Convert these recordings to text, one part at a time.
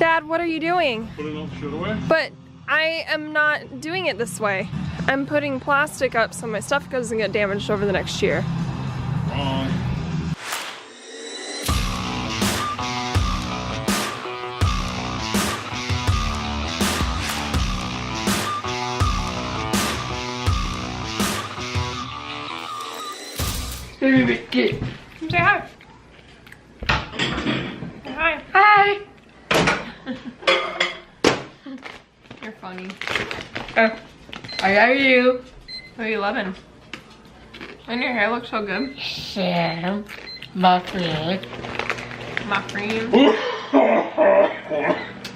Dad, what are you doing? Putting all the shit away? But I am not doing it this way. I'm putting plastic up so my stuff doesn't get damaged over the next year. Wrong. Say hi. Say hi. Hi. You're funny. Oh, I love you. What are you loving? And your hair looks so good. Sam, my friend. My friend.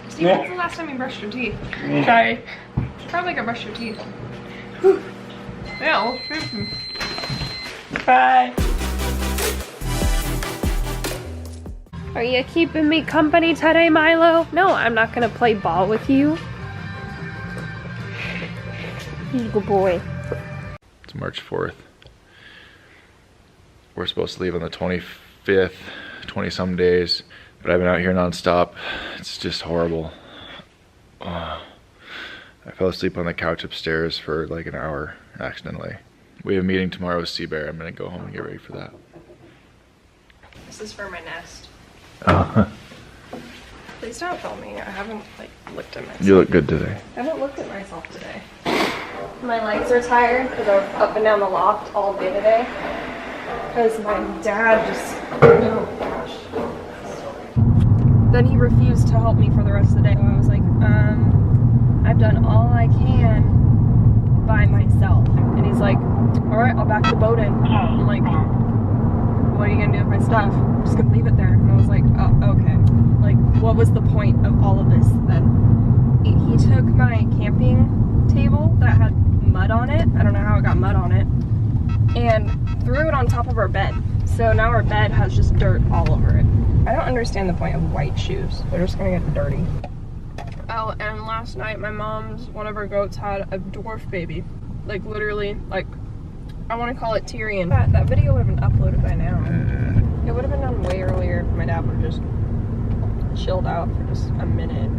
Steve, when's the last time you brushed your teeth? Sorry. Probably go brush your teeth. Whew. Yeah, well, seriously. Bye. Are you keeping me company today, Milo? No, I'm not gonna play ball with you. He's a good boy. It's March 4th. We're supposed to leave on the 25th, 20 some days, but I've been out here nonstop. It's just horrible. I fell asleep on the couch upstairs for like an hour accidentally. We have a meeting tomorrow with Seabear. I'm gonna go home and get ready for that. This is for my nest. Oh. Please don't film me. I haven't like looked at myself. You look good today. I haven't looked at myself today. My legs are tired because I was up and down the loft all day today. Because my dad just, oh gosh. Then he refused to help me for the rest of the day. So I was like, I've done all I can by myself. And he's like, all right, I'll back the boat in. I'm like, what are you gonna do with my stuff? I'm just gonna leave it there. And I was like, oh, okay. Like, what was the point of all of this then? He took my camping table that had mud on it. I don't know how it got mud on it. And threw it on top of our bed. So now our bed has just dirt all over it. I don't understand the point of white shoes. They're just gonna get dirty. Oh, and last night one of her goats had a dwarf baby. Like literally, like, I want to call it Tyrion. That video would have been uploaded by now. It would have been done way earlier if my dad would have just chilled out for just a minute.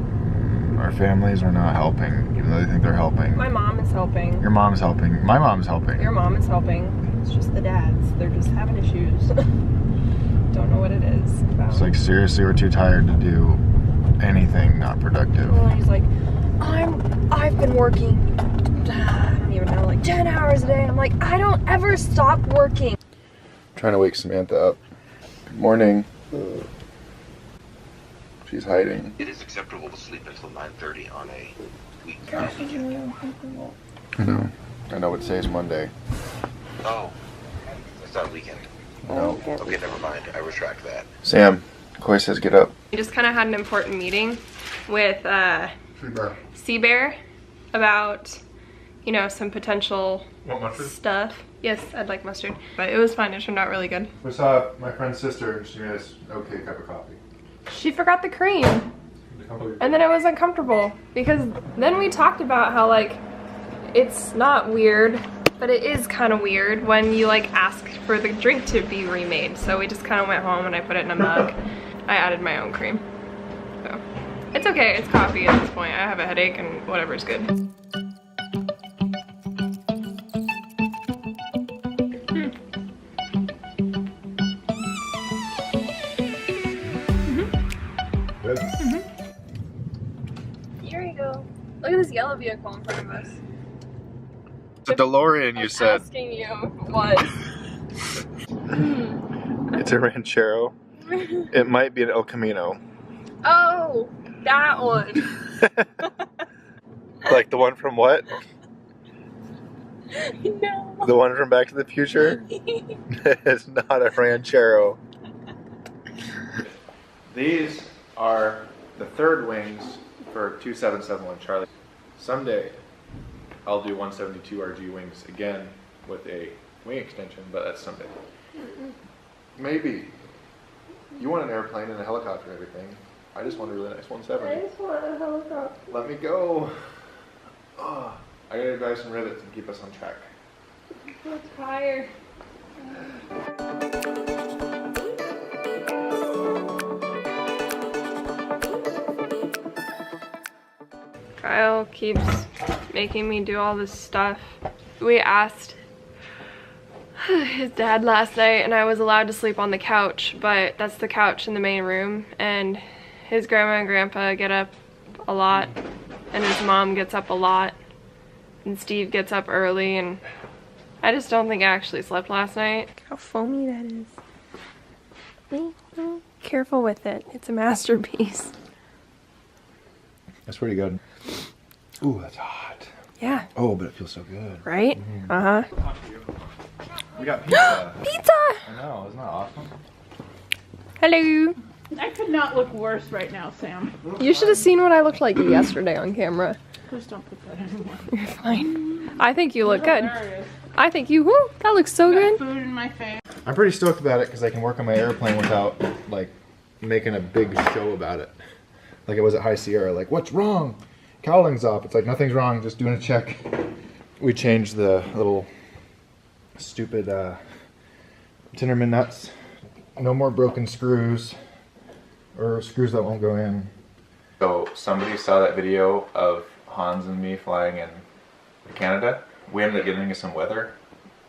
Our families are not helping, even though they think they're helping. My mom is helping. Your mom's helping. My mom's helping. Your mom is helping. It's just the dads. They're just having issues. Don't know what it is about. It's like, seriously, we're too tired to do anything not productive. Well, he's like, I've been working, I don't even know, like 10 hours a day. I'm like, I don't ever stop working. Trying to wake Samantha up. Good morning. She's hiding. It is acceptable to sleep until 9:30 on a weekend. I know it says Monday. Oh, it's not weekend. No. Okay, never mind. I retract that. Sam, Koi says get up. We just kind of had an important meeting with Seabear about, you know, some potential stuff. Yes, I'd like mustard. But it was fine. It turned out really good. We saw my friend's sister. She made us an okay cup of coffee. She forgot the cream. And then it was uncomfortable because then we talked about how like it's not weird, but it is kind of weird when you like ask for the drink to be remade. So we just kind of went home and I put it in a mug. I added my own cream. So it's okay, it's coffee at this point. I have a headache and whatever's good. Here you go. Look at this yellow vehicle in front of us. The DeLorean, you said. Asking you what? It's a Ranchero. It might be an El Camino. Oh, that one. Like the one from what? No. The one from Back to the Future? It's not a Ranchero. These are the third wings for 2771 Charlie. Someday I'll do 172 RG wings again with a wing extension, but that's someday. Maybe. You want an airplane and a helicopter and everything. I just want a really nice 170. I just want a helicopter. Let me go. Oh, I gotta drive some rivets and keep us on track. I'm tired. Kyle keeps making me do all this stuff. We asked his dad last night and I was allowed to sleep on the couch, but that's the couch in the main room, and his grandma and grandpa get up a lot and his mom gets up a lot and Steve gets up early, and I just don't think I actually slept last night. Look how foamy that is. Careful with it. It's a masterpiece. That's pretty good. Ooh, that's hot. Yeah. Oh, but it feels so good. Right? Uh-huh. We got pizza. Pizza! I know, isn't that awesome? Hello. I could not look worse right now, Sam. You should have seen what I looked like yesterday on camera. Please don't put that anymore. You're fine. I think you look good. Hilarious. I think you, whoo, that looks so good. Food in my face. I'm pretty stoked about it because I can work on my airplane without like making a big show about it. Like it was at High Sierra, like, what's wrong? Cowling's off. It's like, nothing's wrong, just doing a check. We changed the little stupid Tinnerman nuts. No more broken screws or screws that won't go in. So somebody saw that video of Hans and me flying in Canada. We ended up getting some weather,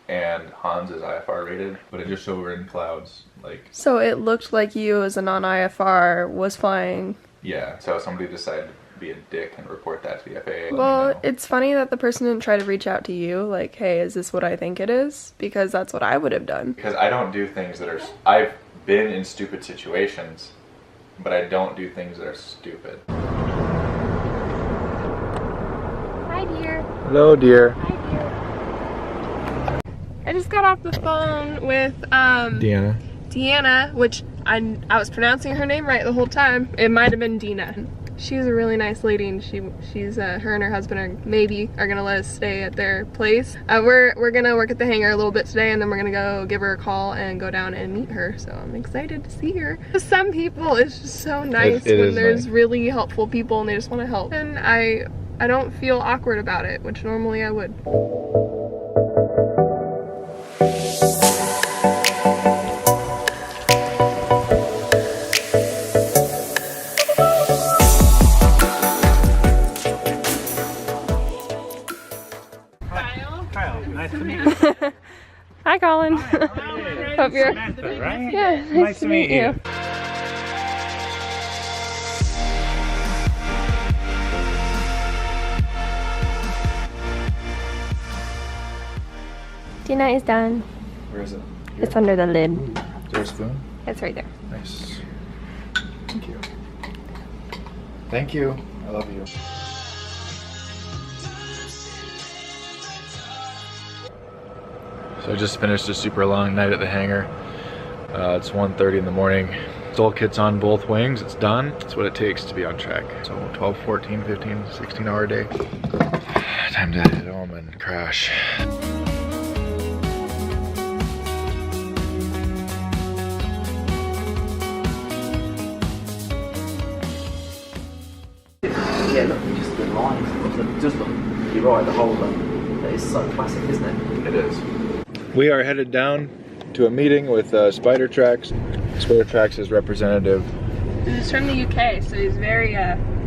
and Hans is IFR rated, but it just showed we're in clouds. Like, So it looked like you as a non-IFR was flying. yeah, so somebody decided to be a dick and report that to the FAA. Well, it's funny that the person didn't try to reach out to you, like, hey, is this what I think it is? Because that's what I would have done. Because I don't do things that are... I've been in stupid situations, but I don't do things that are stupid. Hi, dear. Hello, dear. Hi, dear. I just got off the phone with, Deanna, which I was pronouncing her name right the whole time. It might have been Dina. She's a really nice lady, and she's her and her husband are gonna let us stay at their place. We're gonna work at the hangar a little bit today, and then we're gonna go give her a call and go down and meet her. So I'm excited to see her. Some people, it's just so nice when there's nice. really helpful people and they just want to help, and I don't feel awkward about it, which normally I would. Kyle, nice to meet you. Hi, Colin. Hope you're. Samantha, right? Yeah, nice to meet you. Dinner is done. Where is it? It's under the lid. Is there a spoon? It's right there. Nice. Thank you. Thank you. I love you. So I just finished a super long night at the hangar. It's 1:30 in the morning. Soul kit's on both wings. It's done. It's what it takes to be on track. So 12, 14, 15, 16-hour day. Time to head home and crash. Yeah, look, just the lines. Just look, you're right, the whole look. It's so classic, isn't it? It is. We are headed down to a meeting with Spider Tracks. Spider Tracks is representative. He's from the UK, so he's very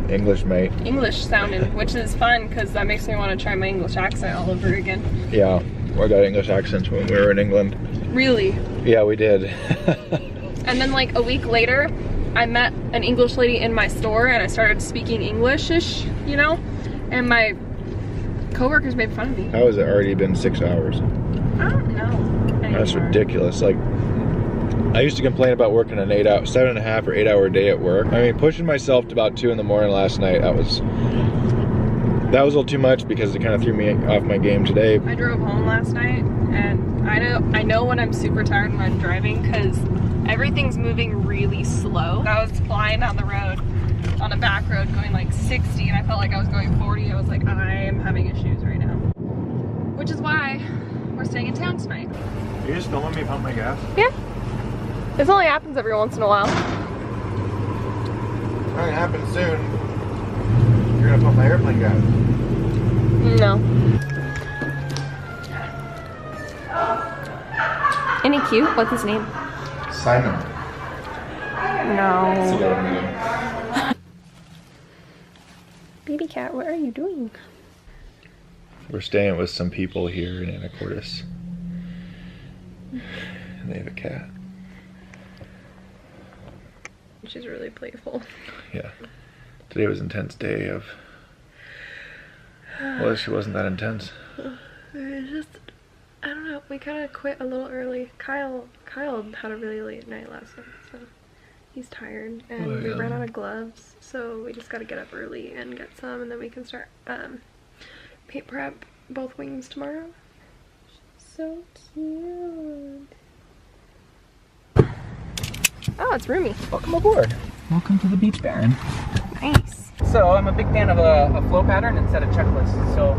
English mate. English sounding, which is fun because that makes me want to try my English accent all over again. Yeah, we got English accents when we were in England. Really? Yeah, we did. And then like a week later, I met an English lady in my store and I started speaking English-ish, you know? And my coworkers made fun of me. How has it already been 6 hours? I don't know anymore. That's ridiculous. Like, I used to complain about working an 7.5 or 8 hour day at work. I mean, pushing myself to about 2 in the morning last night, that was a little too much because it kind of threw me off my game today. I drove home last night and I know when I'm super tired when I'm driving because everything's moving really slow. I was flying down the road on a back road going like 60 and I felt like I was going 40. I was like, I am having issues right now. Which is why we're staying in town tonight. Are you just filming me pump my gas? Yeah. This only happens every once in a while. It's gonna happen soon. You're gonna pump my airplane gas. No. Any cute? What's his name? Simon. No. It's a little meeting. Baby cat, what are you doing? We're staying with some people here in Anacortes. And they have a cat. She's really playful. Yeah. Today was an intense day of... Well, she wasn't that intense. It just, I don't know, we kind of quit a little early. Kyle had a really late night last night, so he's tired. And Oh, we yeah. ran out of gloves, so we just got to get up early and get some, and then we can start paint prep both wings tomorrow. So cute. Oh, it's roomy. Welcome aboard. Welcome to the Beach Baron. Nice. So I'm a big fan of a flow pattern instead of checklists. So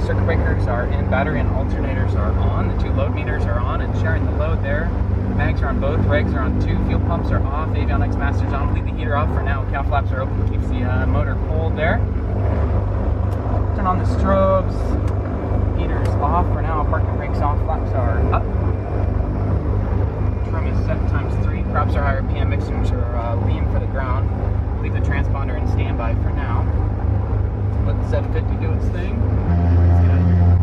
circuit breakers are in, battery and alternators are on, the 2 load meters are on and sharing the load there. Mags are on both, regs are on 2, fuel pumps are off, Avionics Master's on. Leave the heater off for now. Cow flaps are open, keeps the motor cold there. Turn on the strobes. Heater's off for now. Parking brakes off, flaps are up. Trim is set ×3. Props are higher, PM mixers are lean for the ground. Leave the transponder in standby for now. Let the 750 do its thing. Let's get out of here.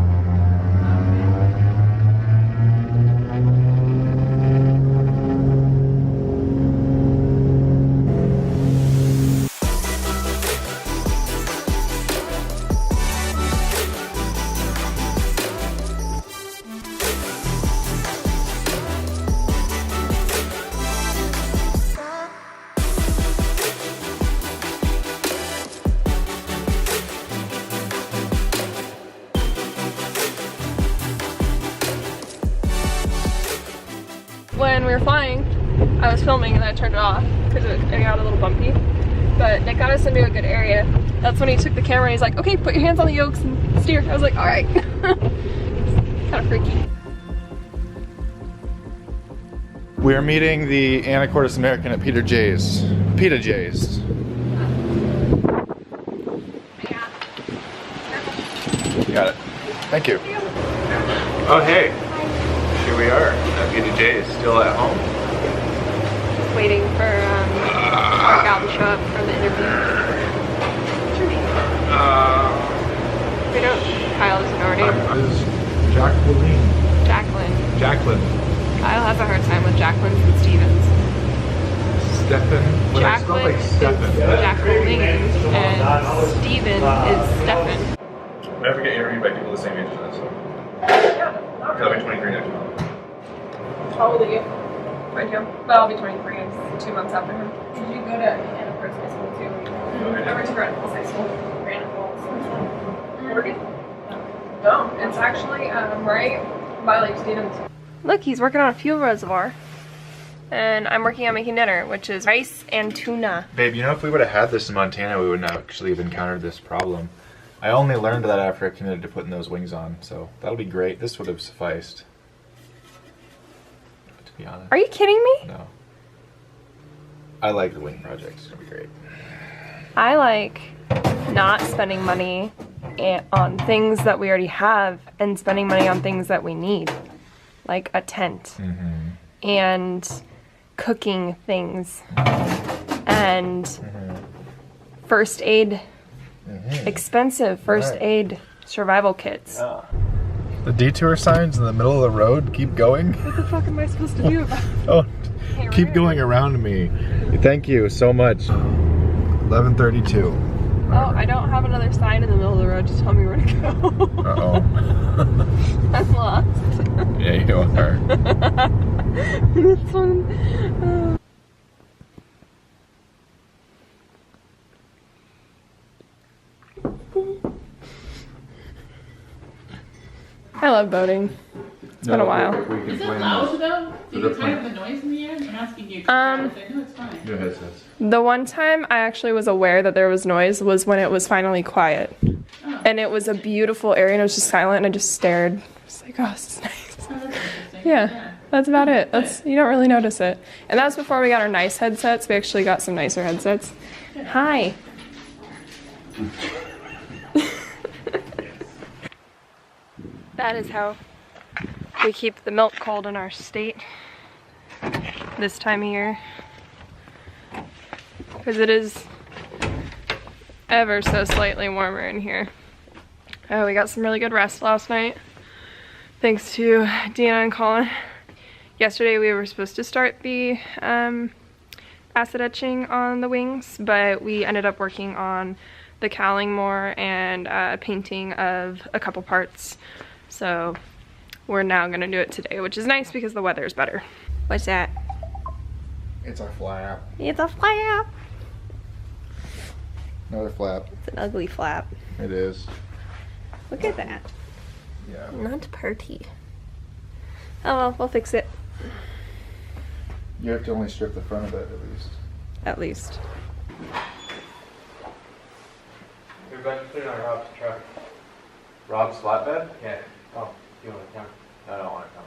When we were flying, I was filming and I turned it off because it got a little bumpy. But Nick got us into a good area. That's when he took the camera and he's like, okay, put your hands on the yokes and steer. I was like, all right. Kind of freaky. We're meeting the Anacortes American at Peter J's. Pita J's. Got it. Thank you. Oh, hey. Here we are at Peter J's, still at home. Waiting for our gal to show up for the interview. What's your name? We don't. Kyle doesn't know her name. This is Jacqueline. Jacqueline. Jacqueline. Kyle has a hard time with Jacqueline and Stevens. Stefan. What I spell Jacqueline like Stefan. is Jacqueline and Steven is Stefan. Whenever get interviewed by people the same age as us, so. I'll be 23 next month. How old are you? 22. But I'll be 23. It's 2 months after him. Did you go to Anacortes High School too? I went to Grant Falls High School. Grant Falls. Working? No, it's actually right by Lake Stevens. Look, he's working on a fuel reservoir. And I'm working on making dinner, which is rice and tuna. Babe, you know, if we would have had this in Montana, we wouldn't actually have encountered this problem. I only learned that after I committed to putting those wings on, so that'll be great. This would have sufficed. To be honest. Are you kidding me? No. I like the wing project. It's gonna be great. I like not spending money on things that we already have and spending money on things that we need. Like a tent. Mm-hmm. And cooking things. And first aid. Expensive first aid survival kits. The detour signs in the middle of the road keep going. What the fuck am I supposed to do about it? Oh, keep going around me. Thank you so much. 11:32. Oh, I don't have another sign in the middle of the road to tell me where to go. Uh-oh. I'm lost. Yeah, you are. This one. I love boating. It's been a while. Is it loud though? Do you get tired of the noise in the air? I'm asking you. No, it's fine. Your headsets. The one time I actually was aware that there was noise was when it was finally quiet. Oh. And it was a beautiful area and it was just silent and I just stared. I was like, oh, this is nice. Oh, that's interesting. Yeah, that's about it. You don't really notice it. And that was before we got our nice headsets. We actually got some nicer headsets. Hi. That is how we keep the milk cold in our state this time of year. Because it is ever so slightly warmer in here. Oh, we got some really good rest last night. Thanks to Deanna and Colin. Yesterday we were supposed to start the acid etching on the wings, but we ended up working on the cowling more and painting of a couple parts. So we're now gonna do it today, which is nice because the weather is better. What's that? It's our flap. It's a flap. Another flap. It's an ugly flap. It is. Look at that. Yeah. Not pretty. Oh well, we'll fix it. You have to only strip the front of it at least. At least. We're about to put it on Rob's truck. Rob's flatbed? Yeah. Oh, you want to come? I don't want to come.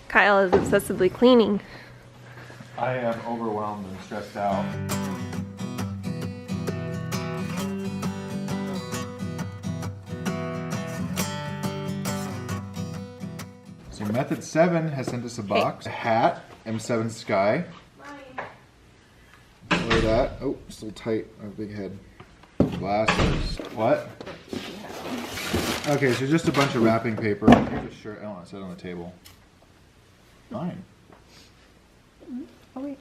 Kyle is obsessively cleaning. I am overwhelmed and stressed out. So Method 7 has sent us a box, a hat, M7 Sky. Look at that. Oh, still tight. I have a big head. Glasses. What? Okay, so just a bunch of wrapping paper. Here's a shirt. I don't want to set on the table. Fine. Oh wait.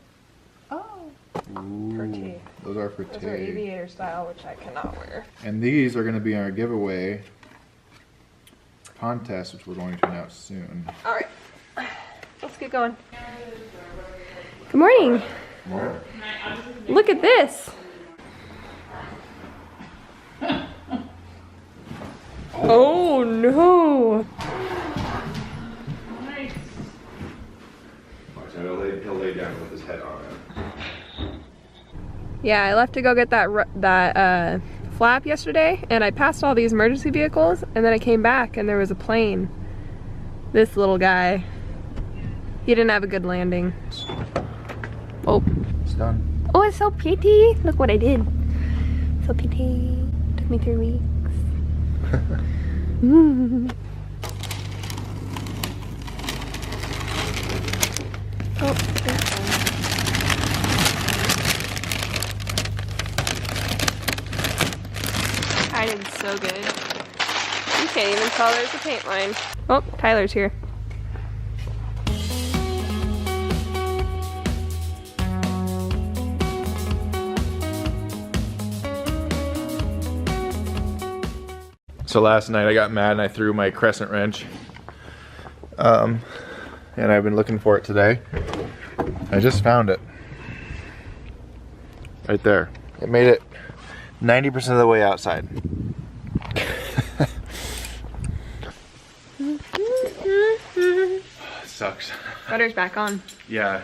Oh. Ooh, For tea. those are for Those tea. are aviator style, which I cannot wear. And these are going to be our giveaway contest, which we're going to announce soon. All right. Let's get going. Good morning. More. Look at this. Oh no. Watch out, he'll lay down with his head on it. Yeah, I left to go get that flap yesterday, and I passed all these emergency vehicles, and then I came back and there was a plane. This little guy. He didn't have a good landing. Oh. It's done. Oh, it's so pretty. Look what I did. So pretty. Took me 3 weeks. Oh, I did so good. You can't even tell there's a paint line. Oh, Tyler's here. So last night I got mad and I threw my crescent wrench. And I've been looking for it today. I just found it. Right there. It made it 90% of the way outside. Sucks. Butter's back on. Yeah,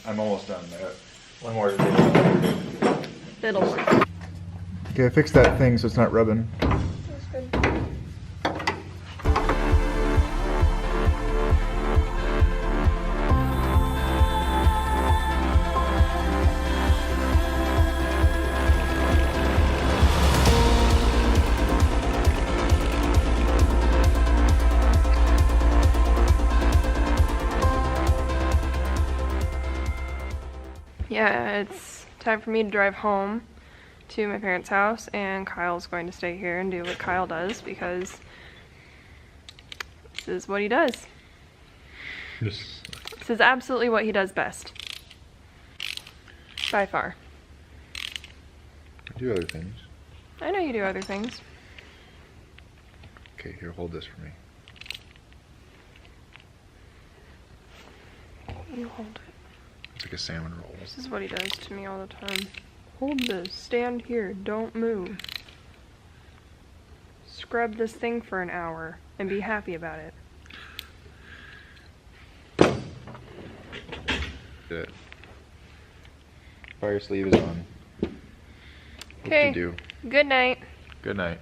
I'm almost done. One more. It'll work. Okay, I fixed that thing so it's not rubbing. That's good. Yeah, it's time for me to drive home to my parents' house, and Kyle's going to stay here and do what Kyle does because this is what he does. This is absolutely what he does best. By far. I do other things. I know you do other things. Okay, here, hold this for me. You hold it. It's like a salmon roll. This is what he does to me all the time. Hold this, stand here, don't move. Scrub this thing for an hour and be happy about it. Good. Fire sleeve is on. What Okay. to do? Good night. Good night.